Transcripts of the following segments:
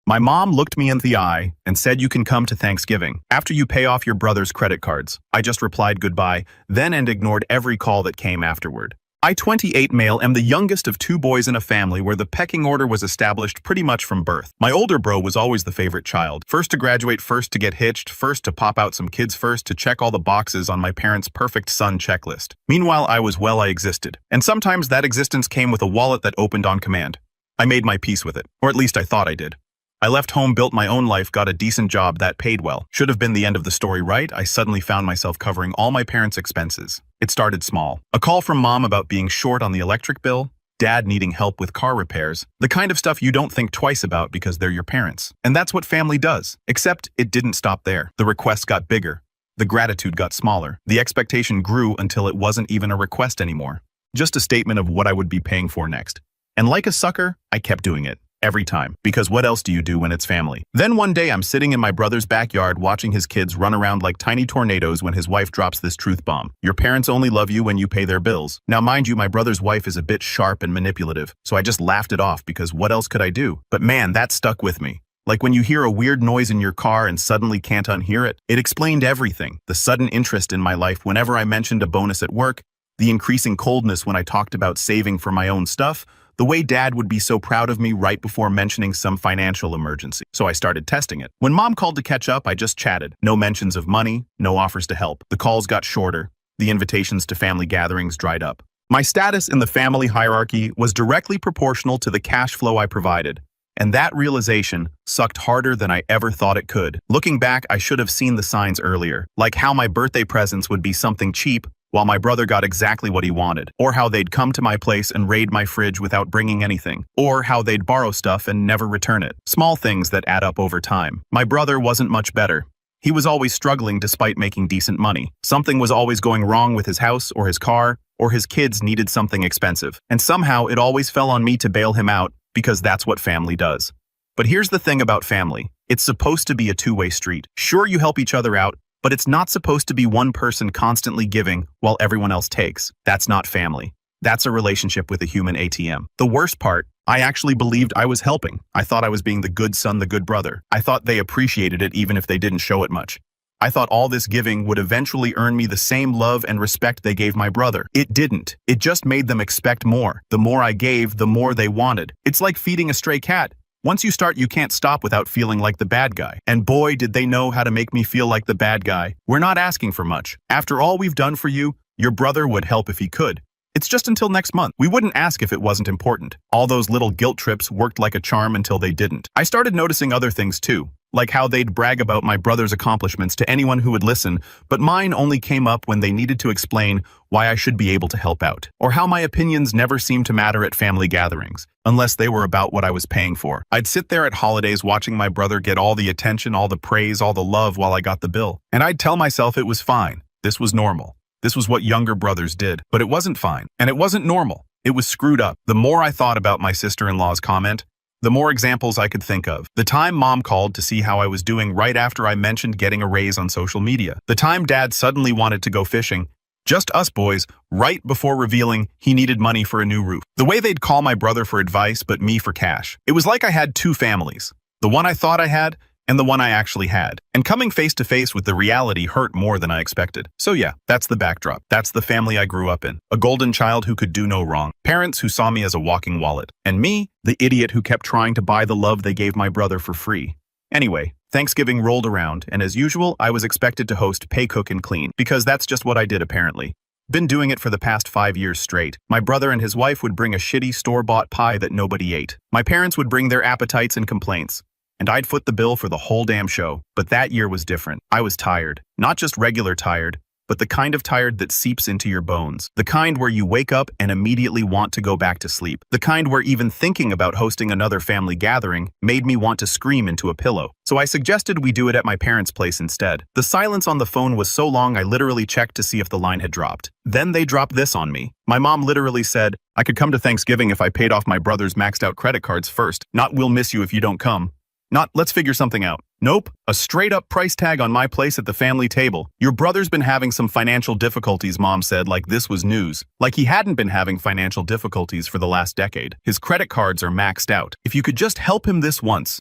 My mom looked me in the eye and said you can come to Thanksgiving after you pay off your brother's credit cards. I just replied goodbye, then and ignored every call that came afterward. I, 28 male, am the youngest of 2 boys in a family where the pecking order was established pretty much from birth. My older bro was always the favorite child. First to graduate, first to get hitched, first to pop out some kids, first to check all the boxes on my parents' perfect son checklist. Meanwhile, I existed. And sometimes that existence came with a wallet that opened on command. I made my peace with it, or at least I thought I did. I left home, built my own life, got a decent job that paid well. Should have been the end of the story, right? I suddenly found myself covering all my parents' expenses. It started small. A call from mom about being short on the electric bill, dad needing help with car repairs, the kind of stuff you don't think twice about because they're your parents. And that's what family does. Except it didn't stop there. The requests got bigger. The gratitude got smaller. The expectation grew until it wasn't even a request anymore. Just a statement of what I would be paying for next. And like a sucker, I kept doing it. Every time. Because what else do you do when it's family? Then one day I'm sitting in my brother's backyard watching his kids run around like tiny tornadoes when his wife drops this truth bomb. Your parents only love you when you pay their bills. Now mind you, my brother's wife is a bit sharp and manipulative, so I just laughed it off because what else could I do? But man, that stuck with me. Like when you hear a weird noise in your car and suddenly can't unhear it. It explained everything. The sudden interest in my life whenever I mentioned a bonus at work, the increasing coldness when I talked about saving for my own stuff, the way dad would be so proud of me right before mentioning some financial emergency. So I started testing it. When mom called to catch up, I just chatted. No mentions of money, no offers to help. The calls got shorter. The invitations to family gatherings dried up. My status in the family hierarchy was directly proportional to the cash flow I provided. And that realization sucked harder than I ever thought it could. Looking back, I should have seen the signs earlier, like how my birthday presents would be something cheap while my brother got exactly what he wanted, or how they'd come to my place and raid my fridge without bringing anything, or how they'd borrow stuff and never return it. Small things that add up over time. My brother wasn't much better. He was always struggling despite making decent money. Something was always going wrong with his house or his car, or his kids needed something expensive. And somehow it always fell on me to bail him out because that's what family does. But here's the thing about family. It's supposed to be a two-way street. Sure, you help each other out, but it's not supposed to be one person constantly giving while everyone else takes. That's not family. That's a relationship with a human ATM. The worst part, I actually believed I was helping. I thought I was being the good son, the good brother. I thought they appreciated it even if they didn't show it much. I thought all this giving would eventually earn me the same love and respect they gave my brother. It didn't. It just made them expect more. The more I gave, the more they wanted. It's like feeding a stray cat. Once you start, you can't stop without feeling like the bad guy. And boy, did they know how to make me feel like the bad guy. We're not asking for much. After all we've done for you, your brother would help if he could. It's just until next month. We wouldn't ask if it wasn't important. All those little guilt trips worked like a charm until they didn't. I started noticing other things too, like how they'd brag about my brother's accomplishments to anyone who would listen, but mine only came up when they needed to explain why I should be able to help out, or how my opinions never seemed to matter at family gatherings, unless they were about what I was paying for. I'd sit there at holidays watching my brother get all the attention, all the praise, all the love while I got the bill, and I'd tell myself it was fine. This was normal. This was what younger brothers did, but it wasn't fine, and it wasn't normal. It was screwed up. The more I thought about my sister-in-law's comment, the more examples I could think of. The time mom called to see how I was doing right after I mentioned getting a raise on social media. The time dad suddenly wanted to go fishing, just us boys, right before revealing he needed money for a new roof. The way they'd call my brother for advice but me for cash. It was like I had two families. The one I thought I had, and the one I actually had. And coming face to face with the reality hurt more than I expected. So yeah, that's the backdrop. That's the family I grew up in. A golden child who could do no wrong. Parents who saw me as a walking wallet. And me, the idiot who kept trying to buy the love they gave my brother for free. Anyway, Thanksgiving rolled around, and as usual, I was expected to host Pay, Cook, and Clean, because that's just what I did apparently. Been doing it for the past 5 years straight. My brother and his wife would bring a shitty store-bought pie that nobody ate. My parents would bring their appetites and complaints. And I'd foot the bill for the whole damn show. But that year was different. I was tired. Not just regular tired, but the kind of tired that seeps into your bones. The kind where you wake up and immediately want to go back to sleep. The kind where even thinking about hosting another family gathering made me want to scream into a pillow. So I suggested we do it at my parents' place instead. The silence on the phone was so long I literally checked to see if the line had dropped. Then they dropped this on me. My mom literally said, I could come to Thanksgiving if I paid off my brother's maxed out credit cards first. Not we'll miss you if you don't come. Not, let's figure something out. Nope, a straight-up price tag on my place at the family table. Your brother's been having some financial difficulties, Mom said, like this was news. Like he hadn't been having financial difficulties for the last decade. His credit cards are maxed out. If you could just help him this once,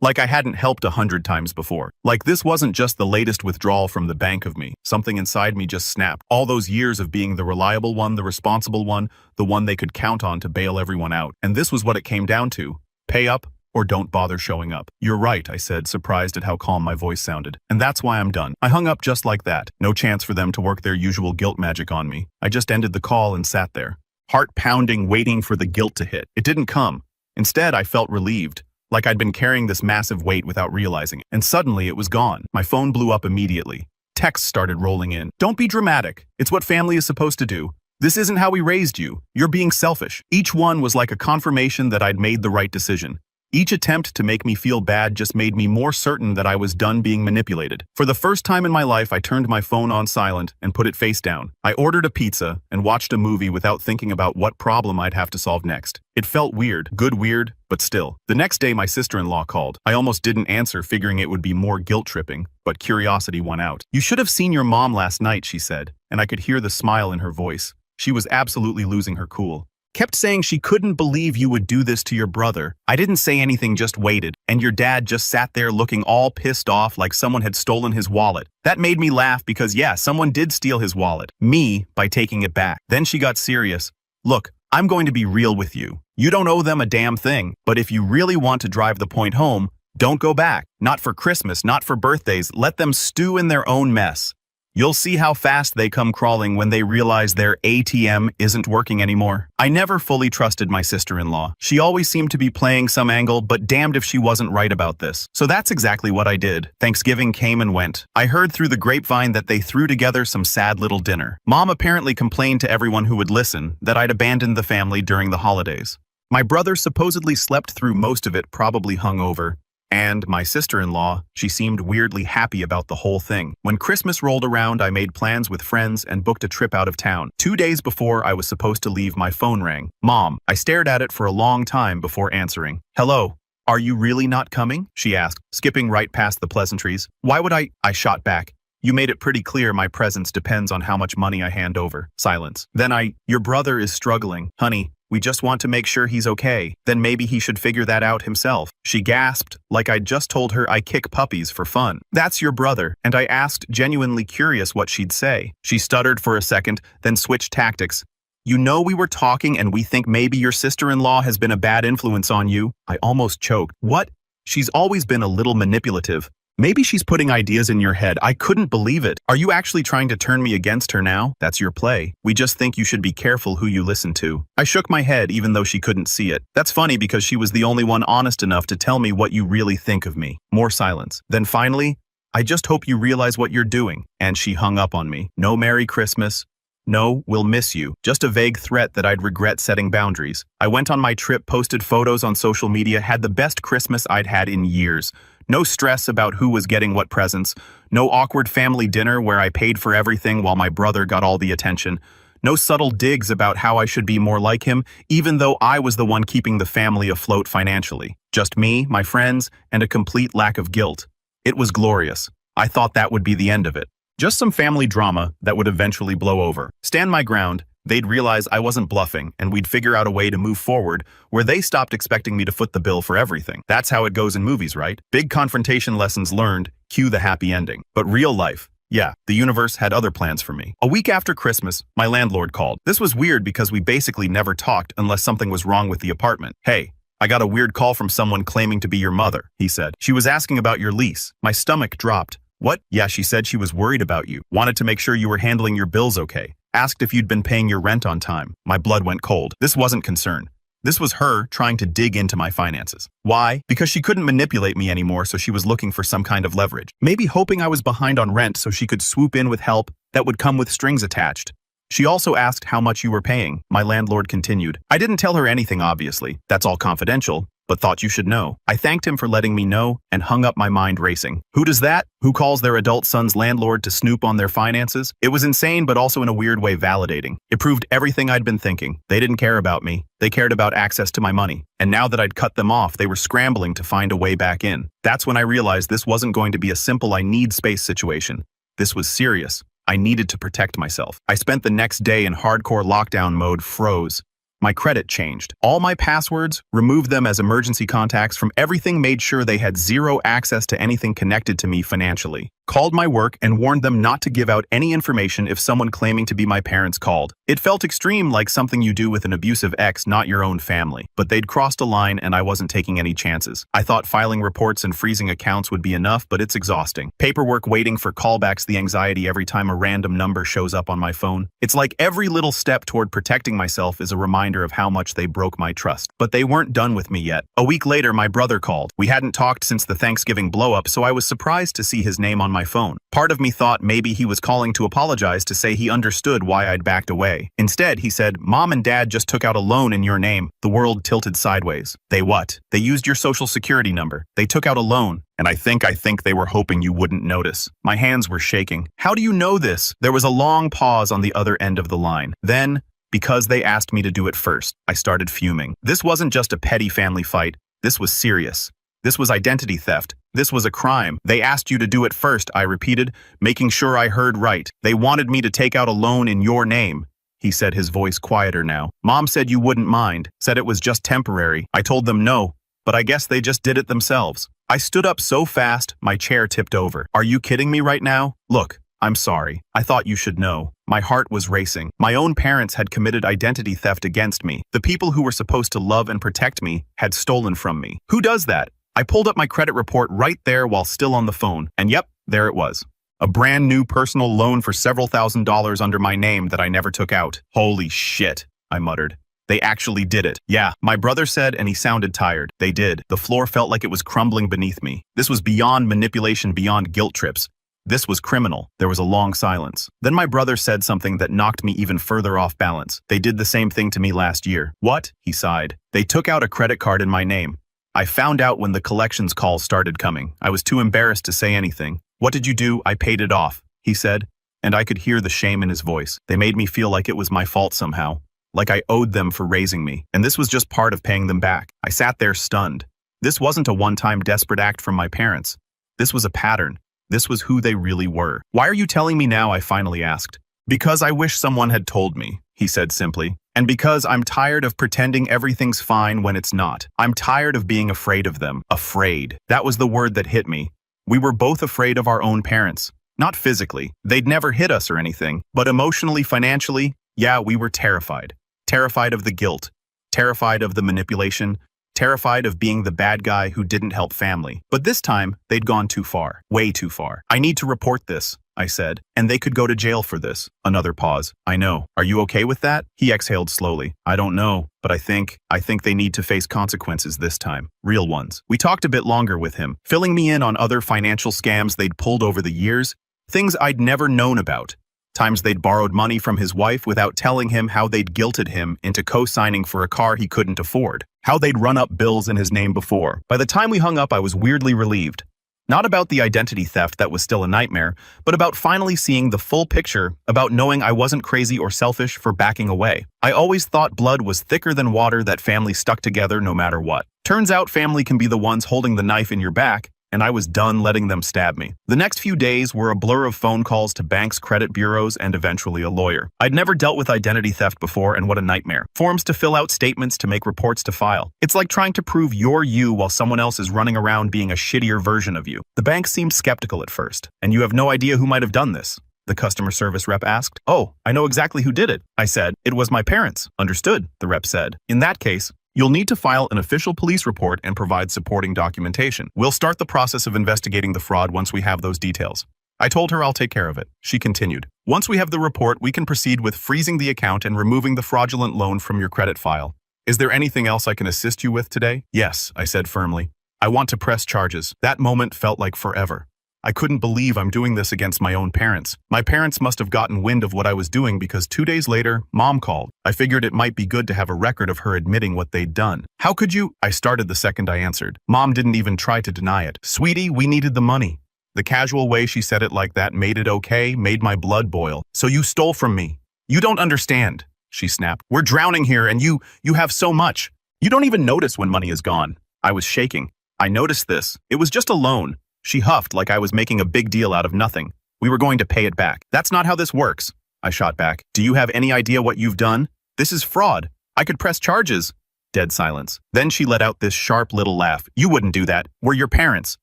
like I hadn't helped 100 times before. Like this wasn't just the latest withdrawal from the bank of me. Something inside me just snapped. All those years of being the reliable one, the responsible one, the one they could count on to bail everyone out. And this was what it came down to. Pay up, or don't bother showing up. You're right, I said, surprised at how calm my voice sounded. And that's why I'm done. I hung up just like that. No chance for them to work their usual guilt magic on me. I just ended the call and sat there, heart pounding, waiting for the guilt to hit. It didn't come. Instead, I felt relieved, like I'd been carrying this massive weight without realizing it. And suddenly it was gone. My phone blew up immediately. Texts started rolling in. Don't be dramatic. It's what family is supposed to do. This isn't how we raised you. You're being selfish. Each one was like a confirmation that I'd made the right decision. Each attempt to make me feel bad just made me more certain that I was done being manipulated. For the first time in my life, I turned my phone on silent and put it face down. I ordered a pizza and watched a movie without thinking about what problem I'd have to solve next. It felt weird, good weird, but still. The next day, my sister-in-law called. I almost didn't answer, figuring it would be more guilt-tripping, but curiosity won out. You should have seen your mom last night, she said, and I could hear the smile in her voice. She was absolutely losing her cool. Kept saying she couldn't believe you would do this to your brother. I didn't say anything, just waited, and your dad just sat there looking all pissed off like someone had stolen his wallet. That made me laugh because yeah, someone did steal his wallet. Me, by taking it back. Then she got serious. Look, I'm going to be real with you. You don't owe them a damn thing, but if you really want to drive the point home, don't go back. Not for Christmas, not for birthdays. Let them stew in their own mess. You'll see how fast they come crawling when they realize their ATM isn't working anymore. I never fully trusted my sister-in-law. She always seemed to be playing some angle, but damned if she wasn't right about this. So that's exactly what I did. Thanksgiving came and went. I heard through the grapevine that they threw together some sad little dinner. Mom apparently complained to everyone who would listen that I'd abandoned the family during the holidays. My brother supposedly slept through most of it, probably hungover. And my sister-in-law, she seemed weirdly happy about the whole thing. When Christmas rolled around, I made plans with friends and booked a trip out of town. 2 days before I was supposed to leave, my phone rang. Mom. I stared at it for a long time before answering. Hello. Are you really not coming? She asked, skipping right past the pleasantries. Why would I shot back. You made it pretty clear my presence depends on how much money I hand over. Silence. Then your brother is struggling. Honey, we just want to make sure he's okay. Then maybe he should figure that out himself. She gasped, like I'd just told her I kick puppies for fun. That's your brother. And I asked, genuinely curious what she'd say. She stuttered for a second, then switched tactics. You know we were talking and we think maybe your sister-in-law has been a bad influence on you. I almost choked. What? She's always been a little manipulative. Maybe she's putting ideas in your head. I couldn't believe it. Are you actually trying to turn me against her now? That's your play. We just think you should be careful who you listen to. I shook my head even though she couldn't see it. That's funny because she was the only one honest enough to tell me what you really think of me. More silence. Then finally, I just hope you realize what you're doing. And she hung up on me. No Merry Christmas. No, we'll miss you. Just a vague threat that I'd regret setting boundaries. I went on my trip, posted photos on social media, had the best Christmas I'd had in years. No stress about who was getting what presents. No awkward family dinner where I paid for everything while my brother got all the attention. No subtle digs about how I should be more like him, even though I was the one keeping the family afloat financially. Just me, my friends, and a complete lack of guilt. It was glorious. I thought that would be the end of it. Just some family drama that would eventually blow over. Stand my ground. They'd realize I wasn't bluffing, and we'd figure out a way to move forward where they stopped expecting me to foot the bill for everything. That's how it goes in movies, right? Big confrontation lessons learned, cue the happy ending. But real life, yeah, the universe had other plans for me. A week after Christmas, my landlord called. This was weird because we basically never talked unless something was wrong with the apartment. Hey, I got a weird call from someone claiming to be your mother, he said. She was asking about your lease. My stomach dropped. What? Yeah, she said she was worried about you. Wanted to make sure you were handling your bills okay. Asked if you'd been paying your rent on time. My blood went cold. This wasn't concern. This was her trying to dig into my finances. Why? Because she couldn't manipulate me anymore, so she was looking for some kind of leverage. Maybe hoping I was behind on rent so she could swoop in with help that would come with strings attached. She also asked how much you were paying. My landlord continued. I didn't tell her anything, obviously. That's all confidential. but thought you should know. I thanked him for letting me know and hung up, my mind racing. Who does that? Who calls their adult son's landlord to snoop on their finances? It was insane, but also in a weird way validating. It proved everything I'd been thinking. They didn't care about me. They cared about access to my money. And now that I'd cut them off, they were scrambling to find a way back in. That's when I realized this wasn't going to be a simple I need space situation. This was serious. I needed to protect myself. I spent the next day in hardcore lockdown mode, froze. My credit changed. All my passwords, removed them as emergency contacts from everything, made sure they had zero access to anything connected to me financially. Called my work and warned them not to give out any information if someone claiming to be my parents called. It felt extreme, like something you do with an abusive ex, not your own family. But they'd crossed a line and I wasn't taking any chances. I thought filing reports and freezing accounts would be enough, but it's exhausting. Paperwork, waiting for callbacks, the anxiety every time a random number shows up on my phone. It's like every little step toward protecting myself is a reminder of how much they broke my trust. But they weren't done with me yet. A week later, my brother called. We hadn't talked since the Thanksgiving blow-up, so I was surprised to see his name on my phone. Part of me thought maybe he was calling to apologize, to say he understood why I'd backed away. Instead, he said, "Mom and Dad just took out a loan in your name." The world tilted sideways. They what? They used your social security number. They took out a loan. And I think they were hoping you wouldn't notice. My hands were shaking. How do you know this? There was a long pause on the other end of the line. Then, because they asked me to do it first, I started fuming. This wasn't just a petty family fight. This was serious. This was identity theft. This was a crime. They asked you to do it first, I repeated, making sure I heard right. They wanted me to take out a loan in your name. He said, his voice quieter now. Mom said you wouldn't mind, said it was just temporary. I told them no, but I guess they just did it themselves. I stood up so fast, my chair tipped over. Are you kidding me right now? Look, I'm sorry. I thought you should know. My heart was racing. My own parents had committed identity theft against me. The people who were supposed to love and protect me had stolen from me. Who does that? I pulled up my credit report right there while still on the phone, and yep, there it was. A brand new personal loan for several $1,000s under my name that I never took out. Holy shit, I muttered. They actually did it. Yeah, my brother said, and he sounded tired. They did. The floor felt like it was crumbling beneath me. This was beyond manipulation, beyond guilt trips. This was criminal. There was a long silence. Then my brother said something that knocked me even further off balance. They did the same thing to me last year. What? He sighed. They took out a credit card in my name. I found out when the collections calls started coming. I was too embarrassed to say anything. What did you do? I paid it off, he said, and I could hear the shame in his voice. They made me feel like it was my fault somehow, like I owed them for raising me, and this was just part of paying them back. I sat there stunned. This wasn't a one-time desperate act from my parents. This was a pattern. This was who they really were. Why are you telling me now? I finally asked. Because I wish someone had told me, he said simply. And because I'm tired of pretending everything's fine when it's not. I'm tired of being afraid of them. Afraid. That was the word that hit me. We were both afraid of our own parents. Not physically. They'd never hit us or anything. But emotionally, financially, yeah, we were terrified. Terrified of the guilt. Terrified of the manipulation. Terrified of being the bad guy who didn't help family. But this time, they'd gone too far. Way too far. I need to report this, I said, and they could go to jail for this. Another pause. I know. Are you okay with that? He exhaled slowly. I don't know, but I think they need to face consequences this time. Real ones. We talked a bit longer with him, filling me in on other financial scams they'd pulled over the years, things I'd never known about. Times they'd borrowed money from his wife without telling him, how they'd guilted him into co-signing for a car he couldn't afford, how they'd run up bills in his name before. By the time we hung up, I was weirdly relieved. Not about the identity theft that was still a nightmare, but about finally seeing the full picture, about knowing I wasn't crazy or selfish for backing away. I always thought blood was thicker than water, that family stuck together no matter what. Turns out family can be the ones holding the knife in your back, and I was done letting them stab me. The next few days were a blur of phone calls to banks, credit bureaus, and eventually a lawyer. I'd never dealt with identity theft before, and what a nightmare. Forms to fill out, statements to make, reports to file. It's like trying to prove you're you while someone else is running around being a shittier version of you. The bank seemed skeptical at first. And you have no idea who might have done this? The customer service rep asked. Oh, I know exactly who did it, I said. It was my parents. Understood, the rep said. In that case, you'll need to file an official police report and provide supporting documentation. We'll start the process of investigating the fraud once we have those details. I told her I'll take care of it. She continued. Once we have the report, we can proceed with freezing the account and removing the fraudulent loan from your credit file. Is there anything else I can assist you with today? Yes, I said firmly. I want to press charges. That moment felt like forever. I couldn't believe I'm doing this against my own parents. My parents must have gotten wind of what I was doing because 2 days later, Mom called. I figured it might be good to have a record of her admitting what they'd done. How could you? I started the second I answered. Mom didn't even try to deny it. Sweetie, we needed the money. The casual way she said it like that made it okay, made my blood boil. So you stole from me. You don't understand, she snapped. We're drowning here and you have so much. You don't even notice when money is gone. I was shaking. I noticed this. It was just a loan. She huffed like I was making a big deal out of nothing. We were going to pay it back. That's not how this works, I shot back. Do you have any idea what you've done? This is fraud. I could press charges. Dead silence. Then she let out this sharp little laugh. You wouldn't do that. We're your parents.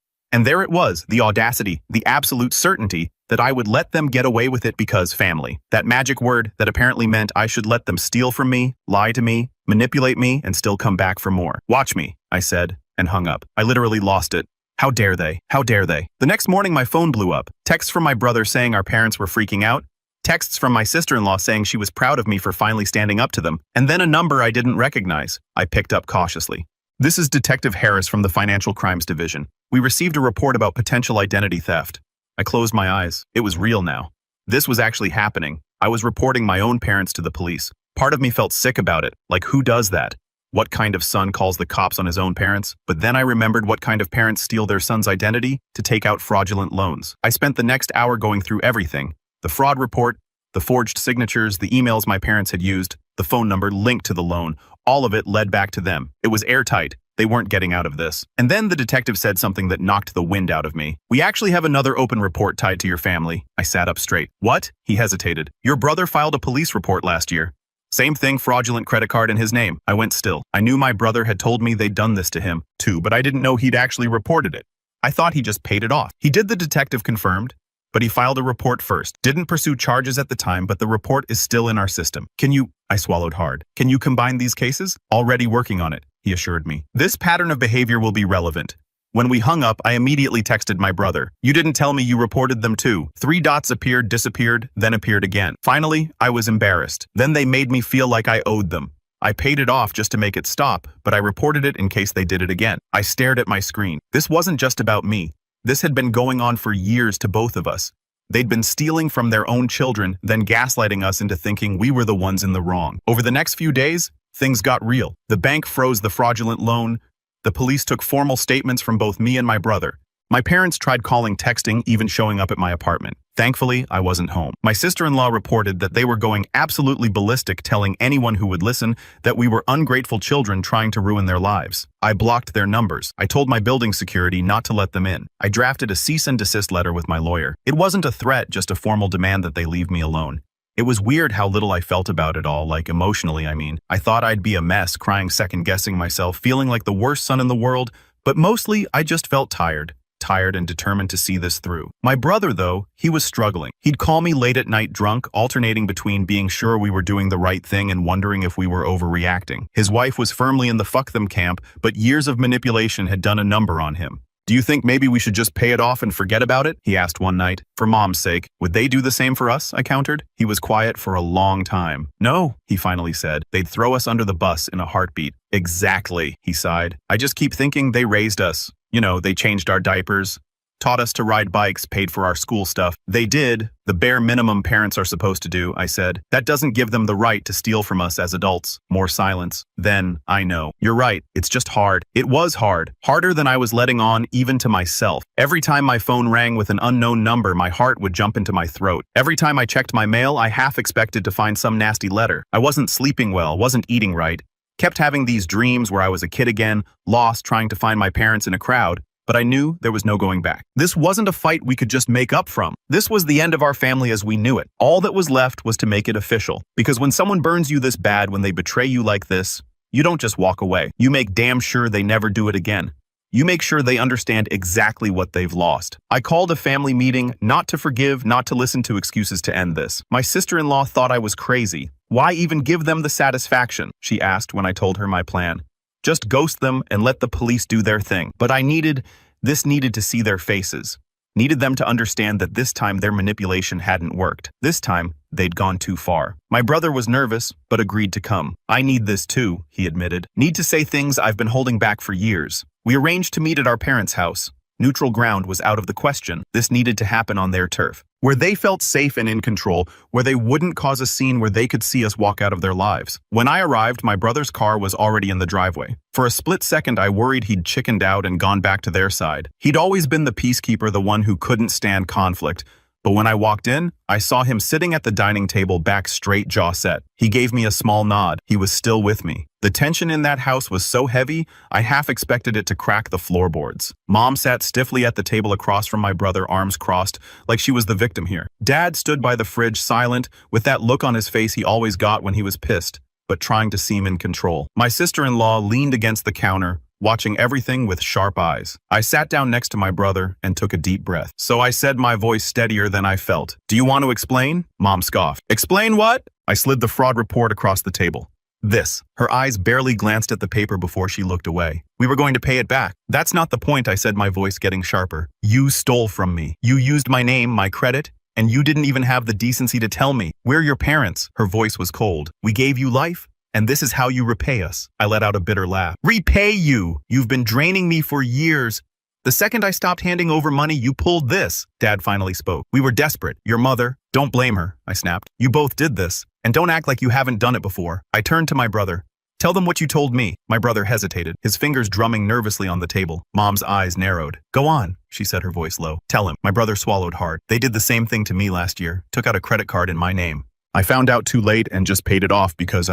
And there it was, the audacity, the absolute certainty that I would let them get away with it because family. That magic word that apparently meant I should let them steal from me, lie to me, manipulate me, and still come back for more. Watch me, I said, and hung up. I literally lost it. How dare they? How dare they? The next morning my phone blew up. Texts from my brother saying our parents were freaking out. Texts from my sister-in-law saying she was proud of me for finally standing up to them. And then a number I didn't recognize. I picked up cautiously. This is Detective Harris from the Financial Crimes Division. We received a report about potential identity theft. I closed my eyes. It was real now. This was actually happening. I was reporting my own parents to the police. Part of me felt sick about it. Like, who does that? What kind of son calls the cops on his own parents? But then I remembered what kind of parents steal their son's identity to take out fraudulent loans. I spent the next hour going through everything. The fraud report, the forged signatures, the emails my parents had used, the phone number linked to the loan. All of it led back to them. It was airtight. They weren't getting out of this. And then the detective said something that knocked the wind out of me. We actually have another open report tied to your family. I sat up straight. What? He hesitated. Your brother filed a police report last year. Same thing, fraudulent credit card in his name. I went still. I knew my brother had told me they'd done this to him, too, but I didn't know he'd actually reported it. I thought he just paid it off. He did, the detective confirmed, but he filed a report first. Didn't pursue charges at the time, but the report is still in our system. Can you... I swallowed hard. Can you combine these cases? Already working on it, he assured me. This pattern of behavior will be relevant. When we hung up, I immediately texted my brother. You didn't tell me you reported them too. 3 dots appeared, disappeared, then appeared again. Finally, I was embarrassed. Then they made me feel like I owed them. I paid it off just to make it stop, but I reported it in case they did it again. I stared at my screen. This wasn't just about me. This had been going on for years to both of us. They'd been stealing from their own children, then gaslighting us into thinking we were the ones in the wrong. Over the next few days, things got real. The bank froze the fraudulent loan. The police took formal statements from both me and my brother. My parents tried calling, texting, even showing up at my apartment. Thankfully, I wasn't home. My sister-in-law reported that they were going absolutely ballistic, telling anyone who would listen that we were ungrateful children trying to ruin their lives. I blocked their numbers. I told my building security not to let them in. I drafted a cease and desist letter with my lawyer. It wasn't a threat, just a formal demand that they leave me alone. It was weird how little I felt about it all, like emotionally, I mean. I thought I'd be a mess, crying, second-guessing myself, feeling like the worst son in the world, but mostly I just felt tired and determined to see this through. My brother, though, he was struggling. He'd call me late at night drunk, alternating between being sure we were doing the right thing and wondering if we were overreacting. His wife was firmly in the fuck them camp, but years of manipulation had done a number on him. Do you think maybe we should just pay it off and forget about it? He asked one night. For Mom's sake. Would they do the same for us? I countered. He was quiet for a long time. No, he finally said. They'd throw us under the bus in a heartbeat. Exactly, he sighed. I just keep thinking they raised us. You know, they changed our diapers, taught us to ride bikes, paid for our school stuff. They did the bare minimum parents are supposed to do, I said. That doesn't give them the right to steal from us as adults. More silence. Then, I know. You're right. It's just hard. It was hard. Harder than I was letting on, even to myself. Every time my phone rang with an unknown number, my heart would jump into my throat. Every time I checked my mail, I half expected to find some nasty letter. I wasn't sleeping well, wasn't eating right. Kept having these dreams where I was a kid again, lost trying to find my parents in a crowd, but I knew there was no going back. This wasn't a fight we could just make up from. This was the end of our family as we knew it. All that was left was to make it official. Because when someone burns you this bad, when they betray you like this, you don't just walk away. You make damn sure they never do it again. You make sure they understand exactly what they've lost. I called a family meeting, not to forgive, not to listen to excuses to end this. My sister-in-law thought I was crazy. Why even give them the satisfaction? She asked when I told her my plan. Just ghost them and let the police do their thing. But I needed to see their faces. Needed them to understand that this time their manipulation hadn't worked. This time, they'd gone too far. My brother was nervous, but agreed to come. I need this too, he admitted. Need to say things I've been holding back for years. We arranged to meet at our parents' house. Neutral ground was out of the question. This needed to happen on their turf, where they felt safe and in control, where they wouldn't cause a scene where they could see us walk out of their lives. When I arrived, my brother's car was already in the driveway. For a split second, I worried he'd chickened out and gone back to their side. He'd always been the peacekeeper, the one who couldn't stand conflict. But when I walked in, I saw him sitting at the dining table, back straight, jaw set. He gave me a small nod. He was still with me. The tension in that house was so heavy, I half expected it to crack the floorboards. Mom sat stiffly at the table across from my brother, arms crossed, like she was the victim here. Dad stood by the fridge, silent, with that look on his face he always got when he was pissed, but trying to seem in control. My sister-in-law leaned against the counter, watching everything with sharp eyes. I sat down next to my brother and took a deep breath. So I said, my voice steadier than I felt, "Do you want to explain?" Mom scoffed. "Explain what?" I slid the fraud report across the table. "This." Her eyes barely glanced at the paper before she looked away. "We were going to pay it back." "That's not the point," I said, my voice getting sharper. "You stole from me. You used my name, my credit, and you didn't even have the decency to tell me. We're your parents." Her voice was cold. "We gave you life, and this is how you repay us." I let out a bitter laugh. "Repay you? You've been draining me for years. The second I stopped handing over money, you pulled this." Dad finally spoke. "We were desperate. Your mother—" "Don't blame her," I snapped. "You both did this. And don't act like you haven't done it before." I turned to my brother. "Tell them what you told me." My brother hesitated, his fingers drumming nervously on the table. Mom's eyes narrowed. "Go on," she said, her voice low. "Tell him." My brother swallowed hard. "They did the same thing to me last year. Took out a credit card in my name. I found out too late and just paid it off because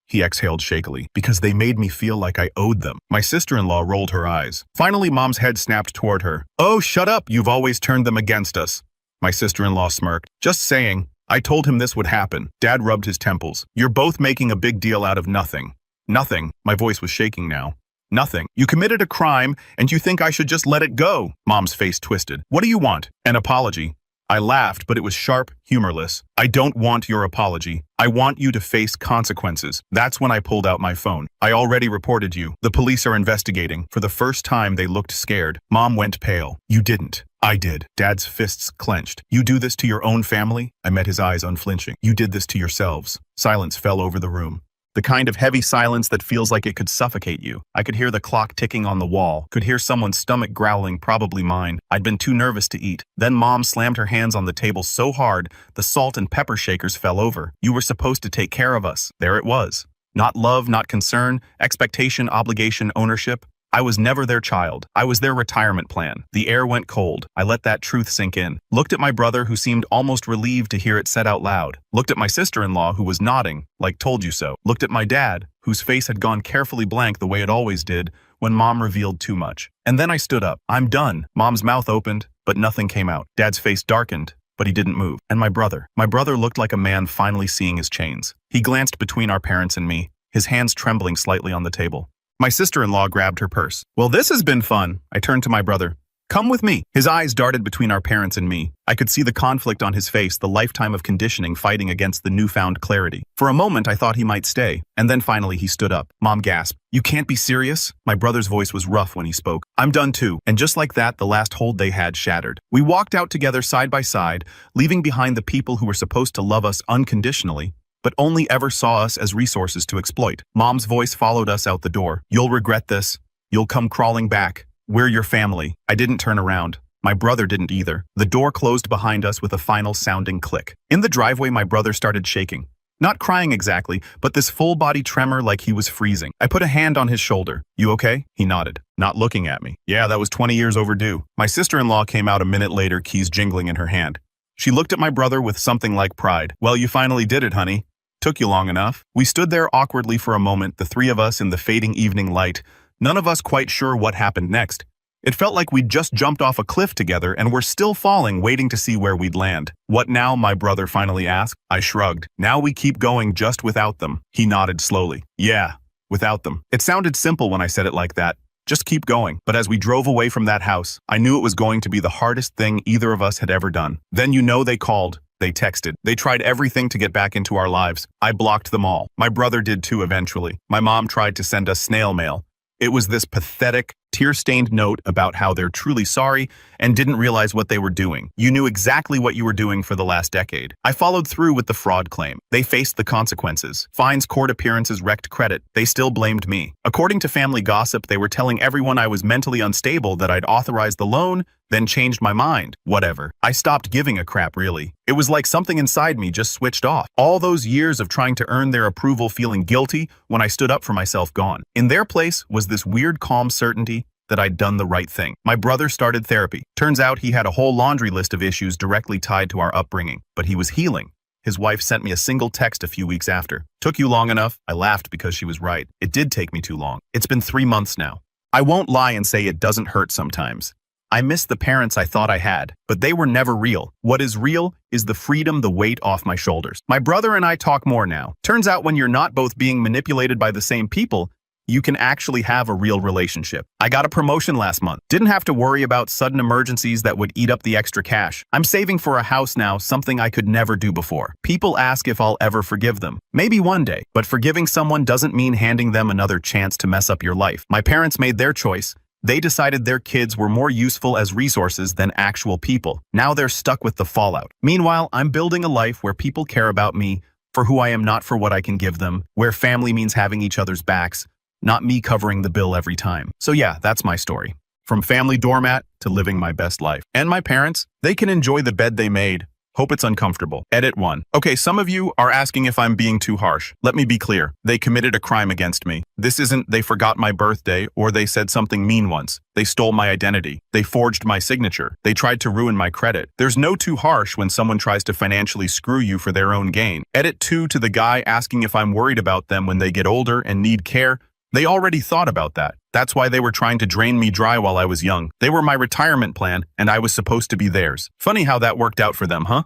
He exhaled shakily. "Because they made me feel like I owed them." My sister-in-law rolled her eyes. Finally, Mom's head snapped toward her. "Oh, shut up. You've always turned them against us." My sister-in-law smirked. "Just saying. I told him this would happen." Dad rubbed his temples. "You're both making a big deal out of nothing." "Nothing." My voice was shaking now. "Nothing. You committed a crime, and you think I should just let it go." Mom's face twisted. "What do you want? An apology?" I laughed, but it was sharp, humorless. "I don't want your apology. I want you to face consequences." That's when I pulled out my phone. "I already reported you. The police are investigating." For the first time, they looked scared. Mom went pale. "You didn't." "I did." Dad's fists clenched. "You do this to your own family?" I met his eyes unflinching. "You did this to yourselves." Silence fell over the room. The kind of heavy silence that feels like it could suffocate you. I could hear the clock ticking on the wall, could hear someone's stomach growling, probably mine. I'd been too nervous to eat. Then Mom slammed her hands on the table so hard, the salt and pepper shakers fell over. "You were supposed to take care of us." There it was. Not love, not concern, expectation, obligation, ownership. I was never their child. I was their retirement plan. The air went cold. I let that truth sink in. Looked at my brother, who seemed almost relieved to hear it said out loud. Looked at my sister-in-law, who was nodding, like told you so. Looked at my dad, whose face had gone carefully blank the way it always did when Mom revealed too much. And then I stood up. "I'm done." Mom's mouth opened, but nothing came out. Dad's face darkened, but he didn't move. And my brother. My brother looked like a man finally seeing his chains. He glanced between our parents and me, his hands trembling slightly on the table. My sister-in-law grabbed her purse. "Well, this has been fun." I turned to my brother. "Come with me." His eyes darted between our parents and me. I could see the conflict on his face, the lifetime of conditioning fighting against the newfound clarity. For a moment, I thought he might stay, and then finally he stood up. Mom gasped. "You can't be serious?" My brother's voice was rough when he spoke. "I'm done too." And just like that, the last hold they had shattered. We walked out together side by side, leaving behind the people who were supposed to love us unconditionally, but only ever saw us as resources to exploit. Mom's voice followed us out the door. "You'll regret this. You'll come crawling back. We're your family." I didn't turn around. My brother didn't either. The door closed behind us with a final sounding click. In the driveway, my brother started shaking. Not crying exactly, but this full-body tremor like he was freezing. I put a hand on his shoulder. "You okay?" He nodded, not looking at me. "Yeah, that was 20 years overdue." My sister-in-law came out a minute later, keys jingling in her hand. She looked at my brother with something like pride. "Well, you finally did it, honey. Took you long enough." We stood there awkwardly for a moment, the three of us in the fading evening light, none of us quite sure what happened next. It felt like we'd just jumped off a cliff together and were still falling, waiting to see where we'd land. "What now?" my brother finally asked. I shrugged. "Now we keep going just without them." He nodded slowly. "Yeah, without them." It sounded simple when I said it like that. Just keep going. But as we drove away from that house, I knew it was going to be the hardest thing either of us had ever done. Then they called. They texted. They tried everything to get back into our lives. I blocked them all. My brother did too eventually. My mom tried to send us snail mail. It was this pathetic, tear-stained note about how they're truly sorry and didn't realize what they were doing. You knew exactly what you were doing for the last decade. I followed through with the fraud claim. They faced the consequences. Fines, court appearances, wrecked credit. They still blamed me. According to family gossip, they were telling everyone I was mentally unstable, that I'd authorized the loan, then changed my mind. Whatever. I stopped giving a crap, really. It was like something inside me just switched off. All those years of trying to earn their approval, feeling guilty when I stood up for myself, gone. In their place was this weird calm certainty that I'd done the right thing. My brother started therapy. Turns out he had a whole laundry list of issues directly tied to our upbringing, but he was healing. His wife sent me a single text a few weeks after. "Took you long enough?" I laughed because she was right. It did take me too long. It's been 3 months now. I won't lie and say it doesn't hurt sometimes. I miss the parents I thought I had, but they were never real. What is real is the freedom, the weight off my shoulders. My brother and I talk more now. Turns out when you're not both being manipulated by the same people, you can actually have a real relationship. I got a promotion last month. Didn't have to worry about sudden emergencies that would eat up the extra cash. I'm saving for a house now, something I could never do before. People ask if I'll ever forgive them. Maybe one day, but forgiving someone doesn't mean handing them another chance to mess up your life. My parents made their choice. They decided their kids were more useful as resources than actual people. Now they're stuck with the fallout. Meanwhile, I'm building a life where people care about me for who I am, not for what I can give them, where family means having each other's backs, not me covering the bill every time. So yeah, that's my story. From family doormat to living my best life. And my parents, they can enjoy the bed they made. Hope it's uncomfortable. Edit 1. Okay, some of you are asking if I'm being too harsh. Let me be clear. They committed a crime against me. This isn't they forgot my birthday or they said something mean once. They stole my identity. They forged my signature. They tried to ruin my credit. There's no too harsh when someone tries to financially screw you for their own gain. Edit 2 to the guy asking if I'm worried about them when they get older and need care. They already thought about that. That's why they were trying to drain me dry while I was young. They were my retirement plan, and I was supposed to be theirs. Funny how that worked out for them, huh?